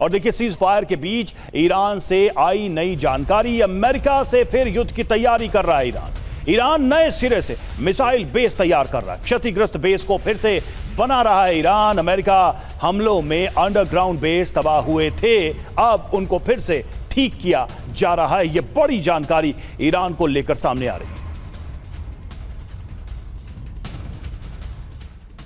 और देखिए cease fire के बीच ईरान से आई नई जानकारी। अमेरिका से फिर युद्ध की तैयारी कर रहा है ईरान नए सिरे से मिसाइल बेस तैयार कर रहा है। क्षतिग्रस्त बेस को फिर से बना रहा है ईरान। अमेरिका हमलों में अंडरग्राउंड बेस तबाह हुए थे, अब उनको फिर से ठीक किया जा रहा है। यह बड़ी जानकारी ईरान को लेकर सामने आ रही है।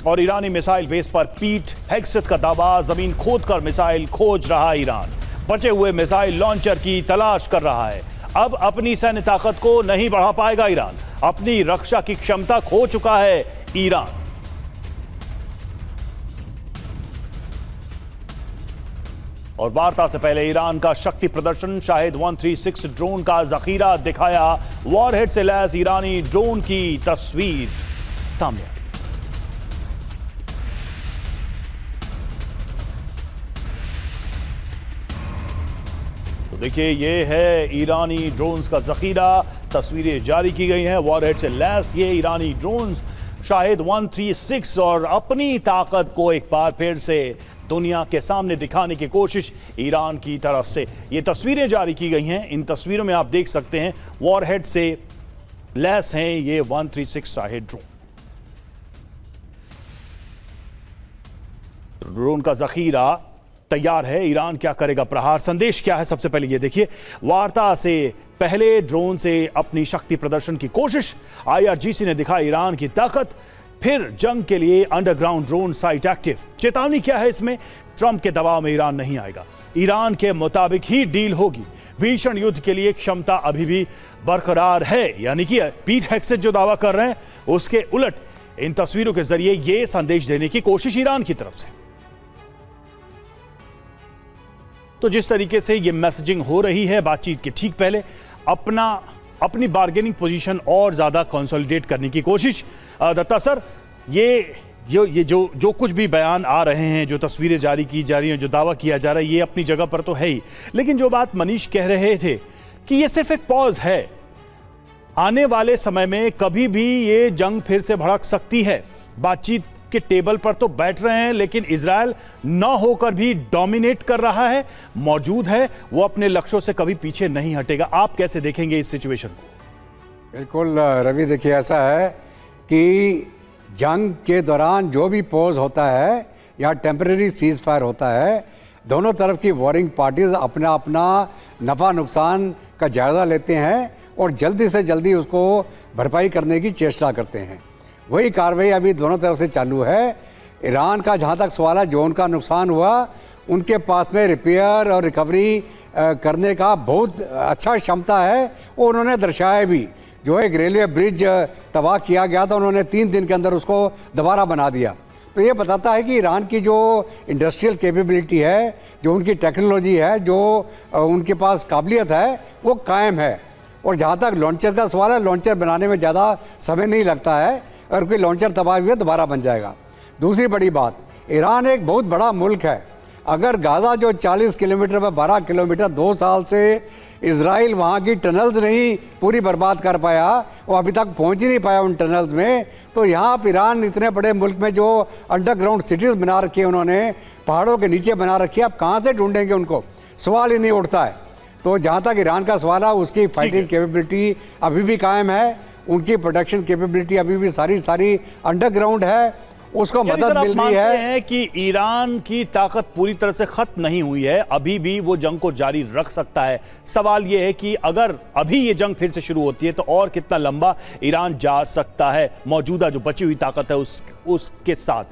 और ईरानी मिसाइल बेस पर पीट हेक्सेट का दावा, जमीन खोदकर मिसाइल खोज रहा है ईरान। बचे हुए मिसाइल लॉन्चर की तलाश कर रहा है। अब अपनी सैन्य ताकत को नहीं बढ़ा पाएगा ईरान, अपनी रक्षा की क्षमता खो चुका है ईरान। और वार्ता से पहले ईरान का शक्ति प्रदर्शन, शाहिद 136 ड्रोन का जखीरा दिखाया। वॉरहेड से लैस ईरानी ड्रोन की तस्वीर सामने आई। देखिए ये है ईरानी ड्रोन्स का जखीरा, तस्वीरें जारी की गई हैं वॉरहेड से लैस ये ईरानी ड्रोन्स शाहिद 136। और अपनी ताकत को एक बार फिर से दुनिया के सामने दिखाने की कोशिश ईरान की तरफ से ये तस्वीरें जारी की गई हैं। इन तस्वीरों में आप देख सकते हैं वॉरहेड से लैस हैं ये 136 शाहिद ड्रोन का जखीरा तैयार है। ईरान क्या करेगा प्रहार, संदेश क्या है, सबसे पहले ये देखिए। वार्ता से पहले ड्रोन से अपनी शक्ति प्रदर्शन की कोशिश, IRGC ने दिखाई ईरान की ताकत। फिर जंग के लिए अंडरग्राउंड ड्रोन साइट एक्टिव। चेतावनी क्या है इसमें, ट्रंप के दबाव में ईरान नहीं आएगा, ईरान के मुताबिक ही डील होगी। भीषण युद्ध के लिए क्षमता अभी भी बरकरार है, यानी कि पीट हेक्सेट जो दावा कर रहे हैं उसके उलट इन तस्वीरों के जरिए यह संदेश देने की कोशिश ईरान की तरफ से। तो जिस तरीके से ये मैसेजिंग हो रही है बातचीत के ठीक पहले, अपनी बार्गेनिंग पोजीशन और ज्यादा कंसोलिडेट करने की कोशिश। दत्ता सर, ये जो कुछ भी बयान आ रहे हैं, जो तस्वीरें जारी की जा रही हैं, जो दावा किया जा रहा है, ये अपनी जगह पर तो है ही, लेकिन जो बात मनीष कह रहे थे कि ये सिर्फ एक पॉज है, आने वाले समय में कभी भी ये जंग फिर से भड़क सकती है। बातचीत के टेबल पर तो बैठ रहे हैं, लेकिन इजराइल न होकर भी डोमिनेट कर रहा है, मौजूद है, वो अपने लक्ष्यों से कभी पीछे नहीं हटेगा। आप कैसे देखेंगे इस सिचुएशन को? बिल्कुल रवि, देखिए ऐसा है कि जंग के दौरान जो भी पॉज होता है या टेम्परेरी सीज फायर होता है, दोनों तरफ की वॉरिंग पार्टीज अपना अपना नफ़ा नुकसान का जायज़ा लेते हैं और जल्दी से जल्दी उसको भरपाई करने की चेष्टा करते हैं। वही कार्रवाई अभी दोनों तरफ से चालू है। ईरान का जहाँ तक सवाल है, जो उनका नुकसान हुआ उनके पास में रिपेयर और रिकवरी करने का बहुत अच्छा क्षमता है, और उन्होंने दर्शाया भी। जो एक रेलवे ब्रिज तबाह किया गया था, उन्होंने 3 दिन के अंदर उसको दोबारा बना दिया। तो ये बताता है कि ईरान की जो इंडस्ट्रियल कैपेबिलिटी है, जो उनकी टेक्नोलॉजी है, जो उनके पास काबिलियत है, वो कायम है। और जहाँ तक लॉन्चर का सवाल है, लॉन्चर बनाने में ज़्यादा समय नहीं लगता है, और कोई लॉन्चर तबाह हुआ दोबारा बन जाएगा। दूसरी बड़ी बात, ईरान एक बहुत बड़ा मुल्क है। अगर गाज़ा जो 40 किलोमीटर में 12 किलोमीटर 2 साल से इजराइल वहाँ की टनल्स नहीं पूरी बर्बाद कर पाया, वो अभी तक पहुँच ही नहीं पाया उन टनल्स में, तो यहाँ पर ईरान इतने बड़े मुल्क में जो अंडरग्राउंड सिटीज़ बना रखी है उन्होंने, पहाड़ों के नीचे बना रखी है, अब कहाँ से ढूंढेंगे उनको, सवाल ही नहीं उठता है। तो जहाँ तक ईरान का सवाल है, उसकी फाइटिंग कैपेबिलिटी अभी भी कायम है, उनकी प्रोडक्शन कैपेबिलिटी अभी भी सारी अंडरग्राउंड है, उसको मदद मिल रही है कि ईरान की ताकत पूरी तरह से खत्म नहीं हुई है, अभी भी वो जंग को जारी रख सकता है। सवाल यह है कि अगर अभी ये जंग फिर से शुरू होती है तो और कितना लंबा ईरान जा सकता है मौजूदा जो बची हुई ताकत है उसके साथ।